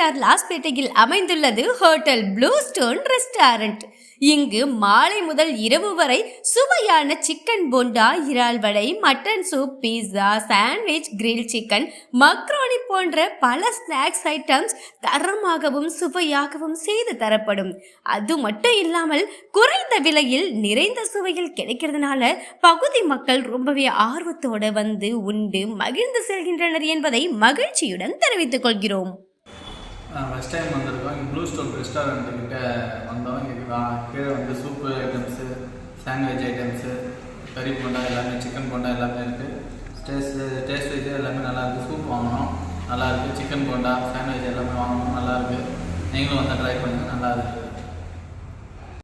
எம்ஜிஆர் லாஸ்பேட்டையில் அமைந்துள்ளது hotel blue stone restaurant. இங்கு மாலை முதல் இரவு வரை சுவையான சிக்கன் போண்டா, இறால் வடை, மட்டன் சூப், பீஸா, சாண்ட்விச், கிரில் சிக்கன், மக்ரோனி போன்ற பல ஸ்நாக்ஸ் ஐட்டம்ஸ் தரமாகவும் சுவையாகவும் செய்து தரப்படும். அது மட்டும் இல்லாமல் குறைந்த விலையில் நிறைந்த சுவையில் கிடைக்கிறதுனால பகுதி மக்கள் ரொம்பவே ஆர்வத்தோட வந்து உண்டு மகிழ்ந்து செல்கின்றனர் என்பதை மகிழ்ச்சியுடன் தெரிவித்துக் கொள்கிறோம். ஃபஸ்ட் டைம் வந்திருக்கோம். இங்கே ப்ளூ ஸ்டோன் ரெஸ்டாரண்ட்டுக்கிட்ட வந்தோம். இங்கே கீழே வந்து சூப்பு ஐட்டம்ஸு, சாண்ட்விச் ஐட்டம்ஸு, கறி போண்டா எல்லாமே, சிக்கன் போண்டா எல்லாமே இருக்குது. டேஸ்ட் வைஸ் எல்லாமே நல்லாயிருக்கு. சூப் வாங்கணும், நல்லாயிருக்கு. சிக்கன் போண்டா, சாண்ட்விச் எல்லாமே வாங்கணும், நல்லாயிருக்கு. நீங்களும் வந்து ட்ரை பண்ணுங்கள், நல்லாயிருக்கு.